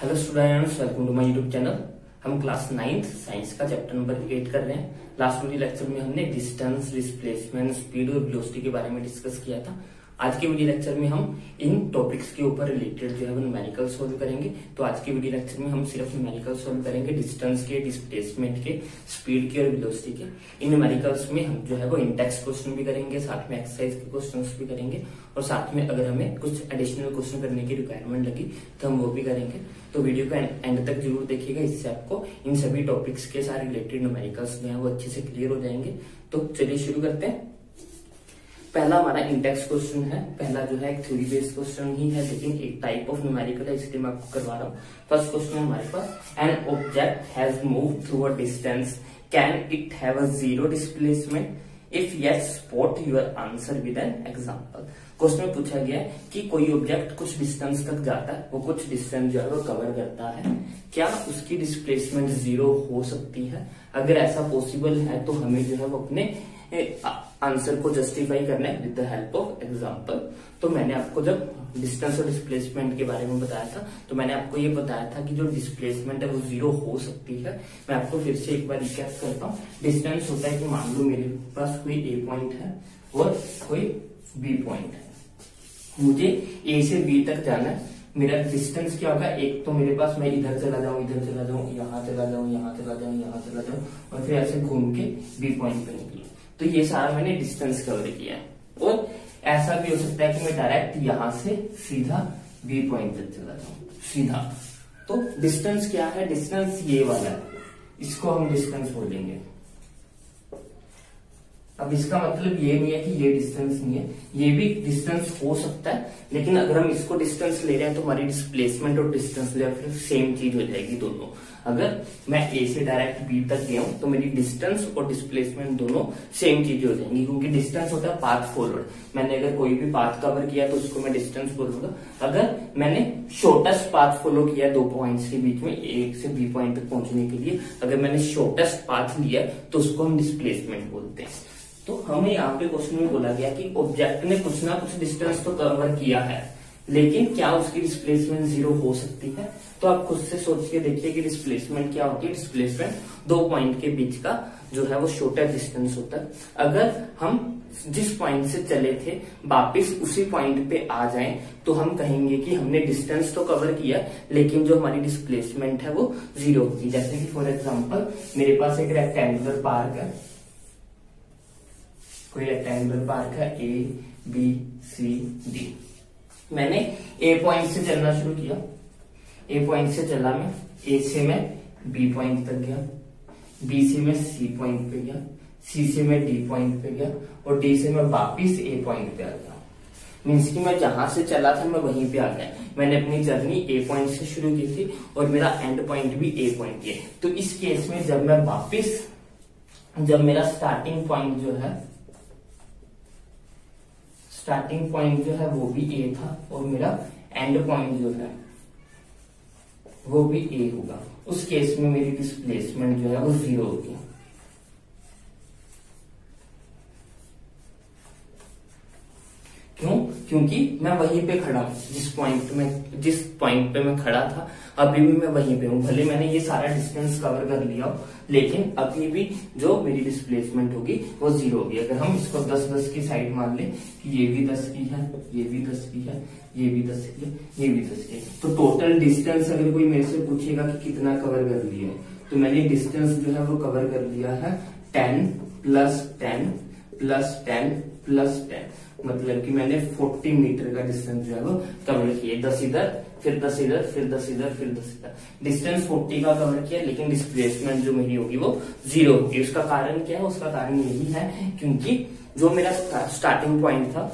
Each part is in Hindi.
Hello students, welcome to my YouTube channel. हम क्लास 9th साइंस का चैप्टर नंबर 8 कर रहे हैं। लास्ट वीडियो लेक्चर में हमने डिस्टेंस, डिस्प्लेसमेंट, स्पीड और वेलोसिटी के बारे में डिस्कस किया था। आज के वीडियो लेक्चर में हम इन टॉपिक्स के ऊपर रिलेटेड जो है वो न्यूमेरिकल सोल्व करेंगे। तो आज के वीडियो लेक्चर में हम सिर्फ न्यूमेरिकल सोल्व करेंगे, डिस्टेंस के, डिस्प्लेसमेंट के, स्पीड के और वेलोसिटी के। इन न्यूमेरिकल्स में हम जो है वो इंडेक्स क्वेश्चन भी करेंगे, साथ में एक्सरसाइज के क्वेश्चंस भी करेंगे और साथ में अगर हमें कुछ एडिशनल क्वेश्चन करने की रिक्वायरमेंट लगी तो हम वो भी करेंगे। तो वीडियो को एंड तक जरूर देखिएगा, इससे आपको इन सभी टॉपिक्स के सारे रिलेटेड न्यूमेरिकल्स जो है वो अच्छे से क्लियर हो जाएंगे। तो चलिए शुरू करते हैं। पहला हमारा इंडेक्स क्वेश्चन है। पहला जो है एक थ्योरी बेस्ड क्वेश्चन ही है, लेकिन एक टाइप ऑफ न्यूमेरिकल है, इसलिए मैं आपको करवा रहा हूँ। फर्स्ट क्वेश्चन है हमारे पास, an object has moved through a distance, can it have a zero displacement? If yes, spot your answer with an example. Question में पूछा गया है कि कोई ऑब्जेक्ट कुछ डिस्टेंस तक जाता है, वो कुछ डिस्टेंस जो है वो कवर करता है, क्या उसकी डिस्प्लेसमेंट जीरो हो सकती है? अगर ऐसा पॉसिबल है तो हमें जो है वो अपने आंसर को जस्टिफाई करना है with the help of example. तो मैंने आपको जब डिस्टेंस और डिस्प्लेसमेंट के बारे में बताया था तो मैंने आपको ये बताया था कि जो डिस्प्लेसमेंट है वो जीरो हो सकती है। मैं आपको फिर से एक बार रिकैप करता हूँ। डिस्टेंस होता है कि मान लो मेरे पास कोई ए पॉइंट है और कोई बी पॉइंट है, मुझे ए से बी तक जाना है। मेरा डिस्टेंस क्या होगा, एक तो मेरे पास मैं इधर चला जाऊं, इधर चला जाऊं, यहाँ चला जाऊं, यहाँ चला जाऊं, यहाँ चला जाऊं और फिर ऐसे घूम के बी पॉइंट पे निकलूं। तो ये सारा मैंने डिस्टेंस कवर किया है। और ऐसा भी हो सकता है कि मैं डायरेक्ट यहां से सीधा बी पॉइंट तक चला जाऊं, सीधा। तो डिस्टेंस क्या है? डिस्टेंस ये वाला है, इसको हम डिस्टेंस बोलेंगे। अब इसका मतलब ये नहीं है कि ये डिस्टेंस नहीं है, ये भी डिस्टेंस हो सकता है, लेकिन अगर हम इसको डिस्टेंस ले रहे हैं तो हमारी डिस्प्लेसमेंट और डिस्टेंस ले फिर सेम चीज हो जाएगी दोनों। अगर मैं ए से डायरेक्ट बी तक गया हूं तो मेरी डिस्टेंस और डिस्प्लेसमेंट दोनों सेम चीज हो जाएंगी, क्योंकि डिस्टेंस होता है पाथ फॉरवर्ड। मैंने अगर कोई भी पाथ कवर किया तो उसको मैं डिस्टेंस बोलूंगा। अगर मैंने शॉर्टेस्ट पाथ फॉलो किया दो पॉइंट्स के बीच में, ए से बी पॉइंट तक पहुंचने के लिए, अगर मैंने शॉर्टेस्ट पाथ लिया तो उसको हम डिस्प्लेसमेंट बोलते हैं। तो हमें यहाँ पे क्वेश्चन में बोला गया कि ऑब्जेक्ट ने कुछ ना कुछ डिस्टेंस तो कवर किया है, लेकिन क्या उसकी डिस्प्लेसमेंट जीरो हो सकती है? तो आप खुद से सोच के देखिए कि डिस्प्लेसमेंट क्या होती है। डिस्प्लेसमेंट दो पॉइंट के बीच का जो है वो शॉर्टर डिस्टेंस होता है। अगर हम जिस पॉइंट से चले थे वापिस उसी पॉइंट पे आ जाएं तो हम कहेंगे कि हमने डिस्टेंस तो कवर किया, लेकिन जो हमारी डिस्प्लेसमेंट है वो जीरो होगी। जैसे कि फॉर एग्जाम्पल मेरे पास एक रेक्टेंगुलर पार्क है, कोई रेक्टेंगुलर पार्क है, ए बी सी डी। मैंने ए पॉइंट से चलना शुरू किया, ए पॉइंट से चला मैं, ए से मैं बी पॉइंट तक गया, बी से मैं सी पॉइंट पे गया, सी से मैं डी पॉइंट पे गया और डी से मैं वापिस ए पॉइंट पे आ गया। मीन्स कि मैं जहां से चला था मैं वहीं पे आ गया। मैंने अपनी जर्नी ए पॉइंट से शुरू की थी और मेरा एंड पॉइंट भी ए पॉइंट है। तो इस केस में जब मैं वापिस, जब मेरा स्टार्टिंग पॉइंट जो है, स्टार्टिंग पॉइंट जो है वो भी ए था और मेरा एंड पॉइंट जो है वो भी ए होगा, उस केस में मेरी डिस्प्लेसमेंट जो है वो जीरो होगी। क्यों? क्योंकि मैं वहीं पे खड़ा हूं, जिस पॉइंट पे मैं खड़ा था अभी भी मैं वहीं पे हूं। भले मैंने ये सारा डिस्टेंस कवर कर लिया हो, लेकिन अभी भी जो मेरी डिस्प्लेसमेंट होगी वो जीरो होगी। अगर हम इसको 10-10 की साइड मान ले कि ये भी 10 की है, ये भी 10 की है, ये भी 10 की है, ये भी 10 की है, तो टोटल डिस्टेंस अगर कोई मेरे से पूछेगा कि कितना कवर कर लिया है, तो मैंने डिस्टेंस जो है वो कवर कर लिया है 10 + 10 + 10 + 10, मतलब कि मैंने 40 मीटर का डिस्टेंस जो है वो कवर किया। 10 इधर, फिर 10 इधर, फिर 10 इधर, फिर 10 इधर, डिस्टेंस 40 का कवर किया, लेकिन डिस्प्लेसमेंट जो मेरी होगी वो जीरो होगी। उसका कारण क्या है? उसका कारण यही है क्योंकि जो मेरा स्टार्टिंग पॉइंट था,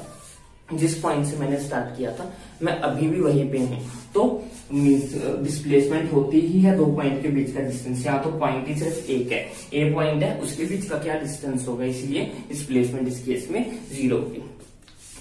जिस पॉइंट से मैंने स्टार्ट किया था, मैं अभी भी वहीं पे हूं। तो डिस्प्लेसमेंट होती ही है दो पॉइंट के बीच का डिस्टेंस। यहाँ तो पॉइंट ही सिर्फ एक है, ए पॉइंट है, उसके बीच का क्या डिस्टेंस होगा, इसलिए डिस्प्लेसमेंट इस केस में जीरो होगी।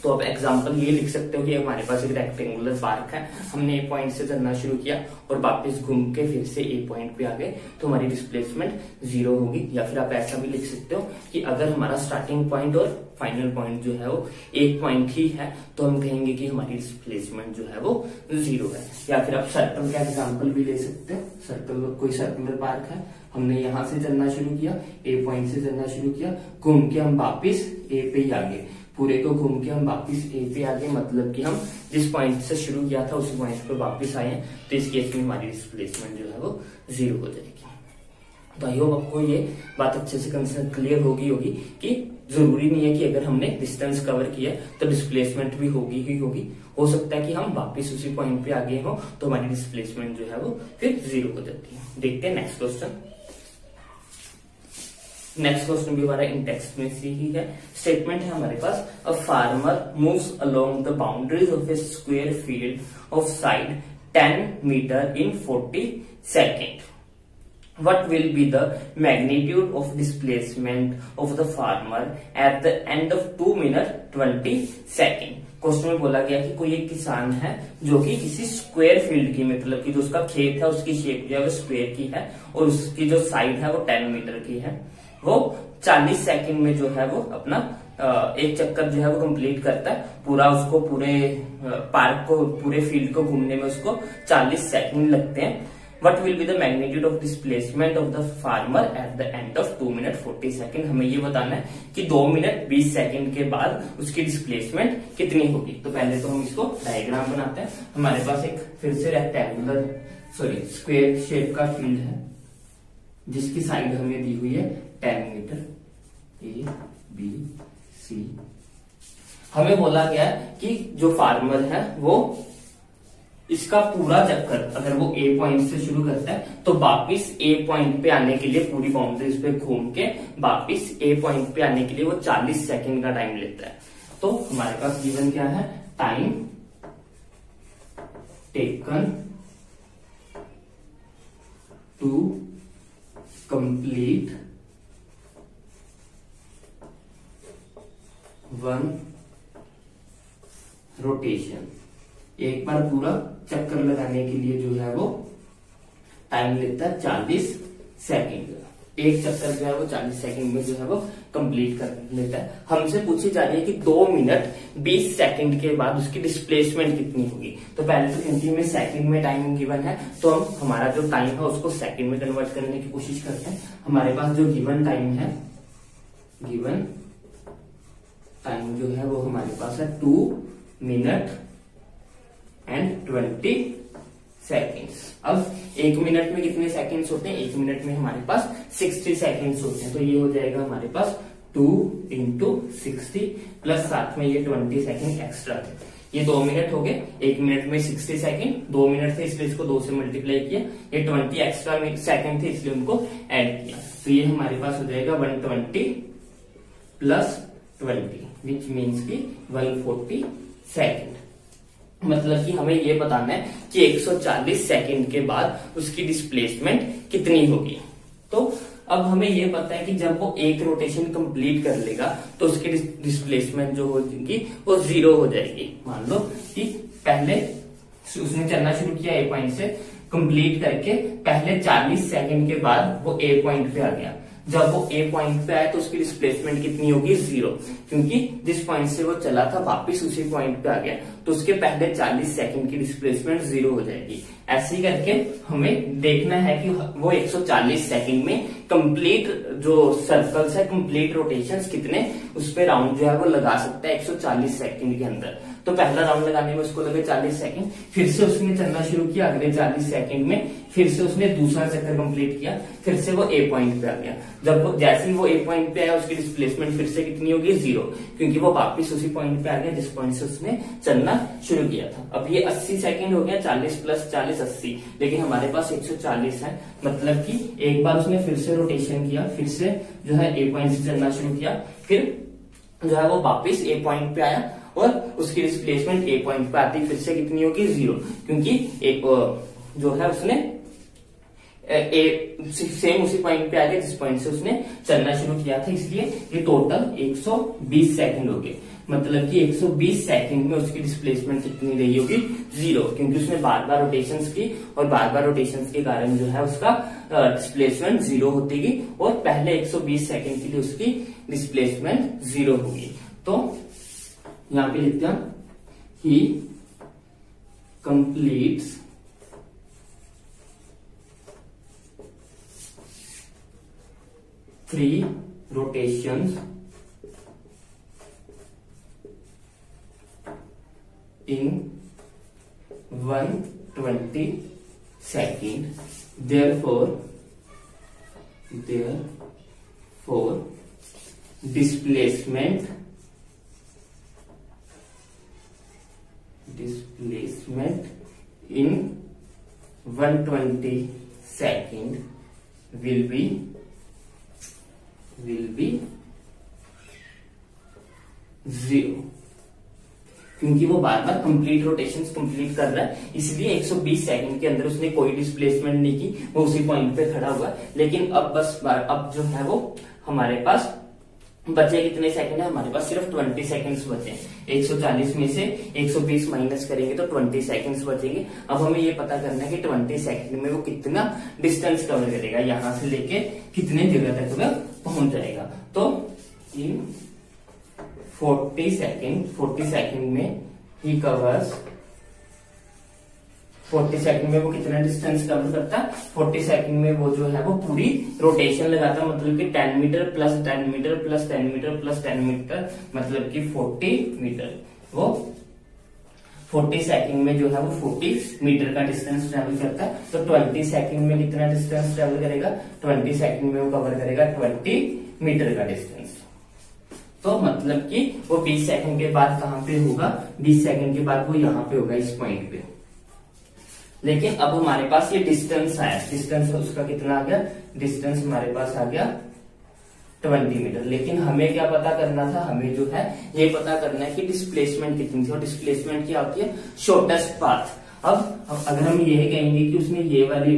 तो अब एग्जांपल ये लिख सकते हो कि हमारे पास एक रेक्टेंगुलर पार्क है, हमने ए पॉइंट से चलना शुरू किया और वापस घूम के फिर से ए पॉइंट पे आ गए, तो हमारी डिस्प्लेसमेंट जीरो होगी। या फिर आप ऐसा भी लिख सकते हो कि अगर हमारा स्टार्टिंग पॉइंट और फाइनल पॉइंट जो है वो एक पॉइंट ही है, तो हम कहेंगे कि हमारी डिस्प्लेसमेंट जो है वो 0 है। या फिर आप सर्कल का एग्जांपल भी ले सकते हैं। सर्कल, कोई सर्कुलर पार्क है, हमने यहां से चलना शुरू किया, ए पॉइंट से चलना शुरू किया, घूम के हम वापिस ए पे ही आ गए, पूरे को घूम के हम वापिस ए पे आ गए, मतलब कि हम जिस पॉइंट से शुरू किया था उसी पॉइंट पे वापिस आए हैं, तो इस केस में हमारी डिस्प्लेसमेंट जो है वो 0 हो जाएगी। तो आई होप आपको ये बात अच्छे से कंसेप्ट क्लियर होगी कि जरूरी नहीं है कि अगर हमने डिस्टेंस कवर किया तो डिस्प्लेसमेंट भी होगी ही होगी। हो सकता है कि हम वापस उसी पॉइंट पे आ गए हो तो हमारी डिस्प्लेसमेंट जो है वो फिर 0 हो जाती है। देखते हैं नेक्स्ट क्वेश्चन। नेक्स्ट क्वेश्चन भी हमारा इन टेक्स्ट में से ही है। स्टेटमेंट है हमारे पास, a farmer moves along the boundaries of a square field of side 10 metre in 40 second. What will be the magnitude of displacement of the farmer at the end of 2 minutes 20 seconds? Question में बोला गया कि कोई एक किसान है जो कि किसी स्क्वायर फील्ड की, मतलब कि जो उसका खेत है उसकी शेप जो है वो स्क्वायर की है और उसकी जो साइड है वो 10 मीटर की है। वो 40 सेकंड में जो है वो अपना एक चक्कर जो है वो कंप्लीट करता है। पूरा उसको पूरे पार्क को, पूरे फील्ड को घूमने में उसको 40 सेकंड लगते हैं। What will be the magnitude of displacement of the farmer at the end of 2 minutes 40 seconds? हमें ये बताना है कि 2 मिनट 20 सेकंड के बाद उसकी डिस्प्लेसमेंट कितनी होगी। तो पहले तो हम इसको डायग्राम बनाते हैं। हमारे पास एक फिर से रेक्टेंगुलर स्क्वायर शेप का फील्ड है जिसकी साइड हमें दी हुई है 10 मीटर, ए बी सी। हमें बोला गया है कि जो फार्मर है वो इसका पूरा चक्कर अगर वो ए पॉइंट से शुरू करता है तो वापिस ए पॉइंट पे आने के लिए पूरी बाउंड्रीज पे घूम के वापिस ए पॉइंट पे आने के लिए वो 40 सेकंड का टाइम लेता है। तो हमारे पास गिवन क्या है, time taken to complete 1 rotation. एक बार पूरा चक्कर लगाने के लिए जो है वो टाइम लेता है 40 सेकंड। एक चक्कर जो है वो 40 सेकंड में जो है वो कंप्लीट कर लेता है। हमसे पूछी जा रही है कि 2 मिनट 20 सेकंड के बाद उसकी डिस्प्लेसमेंट कितनी होगी। तो पहले तो क्योंकि हमें सेकंड में टाइम गिवन है तो हम हमारा जो टाइम है उसको सेकंड में कन्वर्ट करने की कोशिश करते हैं। हमारे पास जो गिवन टाइम है, गिवन टाइम जो है वो हमारे पास है 2 मिनट एंड 20 सेकेंड्स। अब 1 मिनट में कितने सेकेंड्स होते हैं, 1 मिनट में हमारे पास 60 सेकेंड्स होते हैं। तो ये हो जाएगा हमारे पास 2 इंटू 60 प्लस साथ में ये 20 सेकेंड एक्स्ट्रा थे। ये 2 मिनट हो गए, 1 मिनट में 60 सेकेंड, 2 मिनट थे इसलिए इसको 2 से मल्टीप्लाई किया, ये 20 एक्स्ट्रा सेकेंड थे इसलिए उनको ऐड किया। तो ये हमारे पास हो जाएगा 120 प्लस 20 विच मीन्स की 140 सेकेंड। मतलब कि हमें ये बताना है कि 140 सेकंड के बाद उसकी डिस्प्लेसमेंट कितनी होगी। तो अब हमें ये पता है कि जब वो एक रोटेशन कंप्लीट कर लेगा तो उसकी डिस्प्लेसमेंट जो होगी वो 0 हो जाएगी। मान लो कि पहले उसने चलना शुरू किया ए पॉइंट से, कंप्लीट करके पहले 40 सेकंड के बाद वो ए पॉइंट पे आ गया। जब वो ए पॉइंट पे आए तो उसकी डिस्प्लेसमेंट कितनी होगी, 0, क्योंकि जिस पॉइंट से वो चला था वापस उसी पॉइंट पे आ गया तो उसके पहले 40 सेकंड की डिस्प्लेसमेंट 0 हो जाएगी। ऐसे ही करके हमें देखना है कि वो 140 सेकंड में कंप्लीट जो सर्कल्स है, कंप्लीट रोटेशंस कितने उस पे राउंड जो है वो लगा सकता है 140 सेकंड के अंदर। तो पहला राउंड लगाने में उसको लगे 40 सेकंड, फिर से उसने चलना शुरू किया अगले 40 सेकंड में, फिर से उसने दूसरा चक्कर कंप्लीट किया, फिर से वो ए पॉइंट पे आ गया। जब वो जैसे ही वो ए पॉइंट पे आया उसकी डिस्प्लेसमेंट फिर से कितनी होगी, 0, क्योंकि वो वापस उसी पॉइंट पे आ गया जिस पॉइंट से उसने चलना शुरू किया था। अब ये 80 सेकंड हो गया, 40 प्लस 40 80, लेकिन हमारे पास 140 है। मतलब कि एक बार उसने फिर से रोटेशन किया, फिर से जो है ए पॉइंट से चलना शुरू किया, फिर जो है वो वापस ए पॉइंट पे आया और उसकी डिस्प्लेसमेंट ए पॉइंट पे आती फिर से कितनी होगी, 0, क्योंकि एक जो है उसने सेम उसी पॉइंट पे आ गया जिस पॉइंट से उसने चलना शुरू किया था। इसलिए ये टोटल 120 सेकंड हो गए। मतलब कि 120 सेकंड में उसकी डिस्प्लेसमेंट कितनी रही होगी, 0, क्योंकि उसने बार बार रोटेशंस की और बार बार रोटेशंस के कारण जो है उसका डिस्प्लेसमेंट 0 होती गई और पहले 120 सेकंड के लिए उसकी डिस्प्लेसमेंट 0 होगी। तो यहां पे लिखते हैं ही completes three rotations in 120 seconds. Therefore displacement in 120 seconds will be zero, क्योंकि वो बार बार कंप्लीट रोटेशंस कंप्लीट कर रहा है, इसलिए 120 सेकंड के अंदर उसने कोई डिस्प्लेसमेंट नहीं की, वो उसी पॉइंट पे खड़ा हुआ। लेकिन अब अब जो है वो हमारे पास बचे कितने सेकंड है, हमारे पास सिर्फ 20 सेकंड्स बचे हैं। 140 में से 120 माइनस करेंगे तो 20 सेकंड्स बचेंगे। अब हमें ये पता करना है कि 20 सेकंड में वो कितना डिस्टेंस कवर करेगा, यहां से लेके कितने जगह तक वह पहुंच जाएगा। तो इन 40 सेकंड में ही कवर्स 40 सेकंड में वो कितना डिस्टेंस कवर करता है, 40 सेकंड में वो जो है वो पूरी रोटेशन लगाता है, मतलब कि 10 metre plus 10 metre plus 10 metre plus 10 metre, मतलब कि 40 मीटर। वो 40 सेकंड में जो है वो 40 मीटर का डिस्टेंस ट्रेवल करता है। तो 20 सेकंड में कितना डिस्टेंस ट्रेवल करेगा, 20 सेकंड में वो कवर करेगा 20 मीटर का डिस्टेंस। तो मतलब कि वो 20 सेकंड के बाद कहां पे होगा, 20 सेकंड के बाद वो यहां पे होगा, इस पॉइंट पे। लेकिन अब हमारे पास ये डिस्टेंस आया, डिस्टेंस उसका कितना आ गया, डिस्टेंस हमारे पास आ गया 20 मीटर। लेकिन हमें क्या पता करना था, हमें जो है ये पता करना है कि डिस्प्लेसमेंट कितनी थी, और डिस्प्लेसमेंट क्या होती है, शॉर्टेस्ट पाथ। अब अगर हम ये कहेंगे कि उसने ये वाली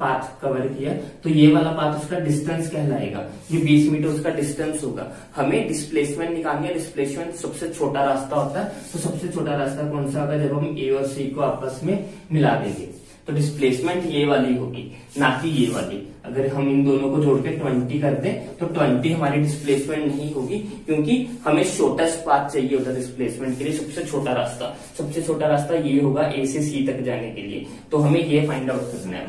पाथ कवर किया, तो ये वाला पाथ उसका डिस्टेंस कहलाएगा, ये 20 मीटर उसका डिस्टेंस होगा। हमें डिस्प्लेसमेंट निकालनी है, डिस्प्लेसमेंट सबसे छोटा रास्ता होता है। तो सबसे छोटा रास्ता कौन सा होगा, जब हम ए और सी को आपस में मिला देंगे। तो डिस्प्लेसमेंट ये वाली होगी, ना कि ये वाली। अगर हम इन दोनों को जोड़ के 20 कर दें तो 20 हमारी डिस्प्लेसमेंट नहीं होगी, क्योंकि हमें शॉर्टेस्ट पाथ चाहिए होता है डिस्प्लेसमेंट के लिए, सबसे छोटा रास्ता। सबसे छोटा रास्ता ये होगा ए से सी तक जाने के लिए। तो हमें ये फाइंड आउट करना है।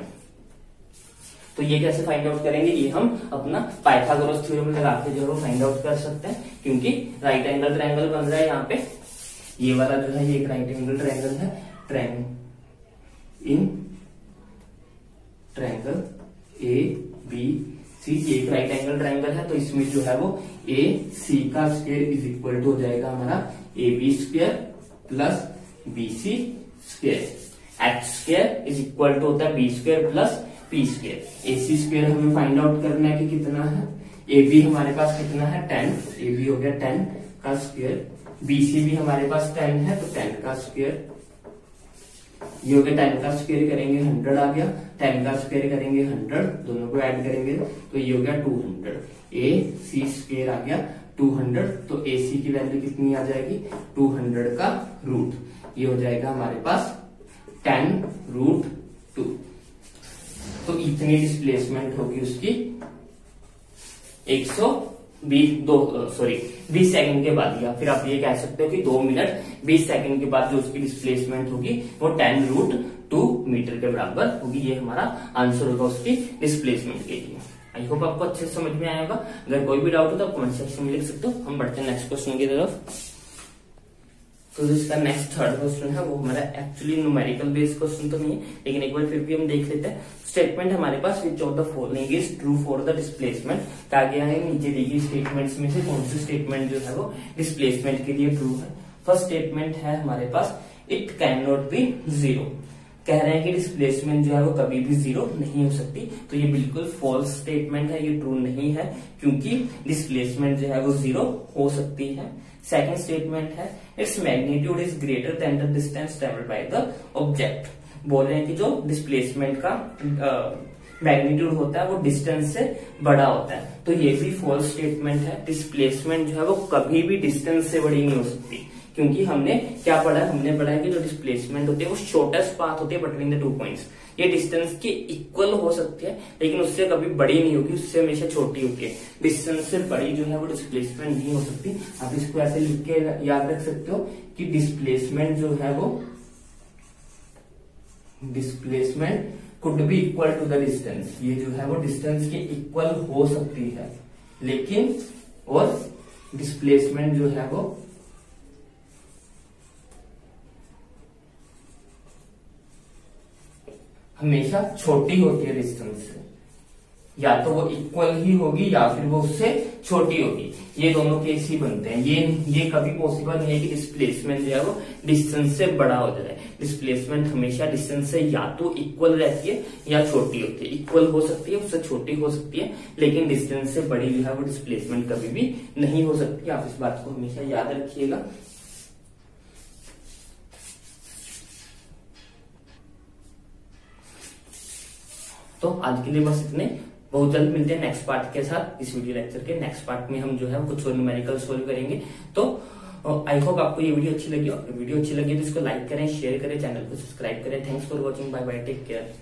तो ये कैसे फाइंड आउट करेंगे, ये हम अपना पाइथागोरस थ्योरम लगा के जो है वो फाइंड आउट कर सकते हैं, क्योंकि राइट एंगल ट्रायंगल बन रहा है यहाँ पे। ये वाला जो है ये एक राइट एंगल ट्रायंगल है, ट्रायंगल ए बी सी, ये एक राइट एंगल ट्रायंगल है। तो इसमें जो है वो ए सी का स्क्वायर इज इक्वल टू हो जाएगा हमारा A B square plus B C square. H square is equal to होता है B square plus P square. A C square हमें फाइंड आउट करना है कि कितना है, ए बी हमारे पास कितना है 10, ए बी हो गया 10 का स्क्वायर, बी सी भी हमारे पास 10 है तो 10 का स्क्वायर, ये हो गया 10 का स्क्वायर करेंगे 100 आ गया, 10 का स्क्वायर करेंगे 100, दोनों को ऐड करेंगे तो ये हो गया 200। ए सी स्क्वायर आ गया 200, तो ए सी की वैल्यू कितनी आ जाएगी, 200 का रूट, ये हो जाएगा हमारे पास 10√2। तो इतनी डिस्प्लेसमेंट होगी उसकी 20 सेकंड के बाद, या फिर आप ये कह सकते हो कि 2 मिनट 20 सेकंड के बाद जो उसकी डिस्प्लेसमेंट होगी वो 10√2 मीटर के बराबर होगी। ये हमारा आंसर होगा उसकी डिस्प्लेसमेंट के लिए। आई होप आपको अच्छे से समझ में आया होगा। अगर कोई भी डाउट हो तो आप कमेंट सेक्शन में लिख सकते हो। हम बढ़ते हैं नेक्स्ट क्वेश्चन की तरफ। तो इसका नेक्स्ट थर्ड क्वेश्चन है वो हमारा एक्चुअली न्यूमेरिकल बेस्ड क्वेश्चन तो नहीं है, लेकिन एक बार फिर भी हम देख लेते हैं। स्टेटमेंट हमारे पास which of the following is true for the displacement, क्या गया है नीचे दी गई स्टेटमेंट्स में से कौन सी स्टेटमेंट जो है वो डिस्प्लेसमेंट के लिए ट्रू है। फर्स्ट स्टेटमेंट है हमारे पास it can not be zero, कह रहे हैं कि डिस्प्लेसमेंट जो है वो कभी भी जीरो नहीं हो सकती। तो ये बिल्कुल फॉल्स स्टेटमेंट है, ये ट्रू नहीं है, क्योंकि डिस्प्लेसमेंट जो है वो जीरो हो सकती है। सेकंड स्टेटमेंट है its magnitude is greater than the distance travelled by the object, बोल रहे हैं कि जो डिस्प्लेसमेंट का मैग्नीट्यूड होता है वो डिस्टेंस से बड़ा होता है। तो ये भी फॉल्स स्टेटमेंट है, डिस्प्लेसमेंट जो है वो कभी भी डिस्टेंस से बड़ी नहीं हो सकती, क्योंकि हमने क्या पढ़ा है, हमने पढ़ा है कि जो डिस्प्लेसमेंट होते हैं वो शॉर्टेस्ट पाथ होते हैं बिटवीन द 2 पॉइंट्स। ये डिस्टेंस के इक्वल हो सकती है लेकिन उससे कभी बड़ी नहीं होगी, उससे हमेशा छोटी होती है। डिस्टेंस से बड़ी जो है वो डिस्प्लेसमेंट नहीं हो सकती। आप इसको ऐसे लिख के याद रख सकते हो कि डिस्प्लेसमेंट जो है वो displacement could be equal to the distance. ये जो है वो डिस्टेंस के इक्वल हो सकती है लेकिन, और डिस्प्लेसमेंट जो है वो हमेशा छोटी होती है डिस्टेंस से, या तो वो इक्वल ही होगी या फिर वो उससे छोटी होगी। ये दोनों केस ही बनते हैं। ये कभी पॉसिबल नहीं है कि डिस्प्लेसमेंट जो है वो डिस्टेंस से बड़ा हो जाए। डिस्प्लेसमेंट हमेशा डिस्टेंस से या तो इक्वल रहती है या छोटी होती है। इक्वल हो सकती है, उससे छोटी हो सकती है, लेकिन डिस्टेंस से बड़ी जो है वो डिस्प्लेसमेंट कभी भी नहीं हो सकती। आप इस बात को हमेशा याद रखिएगा। तो आज के लिए बस इतने। बहुत जल्द मिलते हैं नेक्स्ट पार्ट के साथ। इस वीडियो लेक्चर के नेक्स्ट पार्ट में हम जो है कुछ और न्यूमेरिकल सोल्व करेंगे। तो आई होप आपको ये वीडियो अच्छी लगी हो। अगर वीडियो अच्छी लगी तो इसको लाइक करें, शेयर करें, चैनल को सब्सक्राइब करें। Thanks for watching. Bye bye, take care.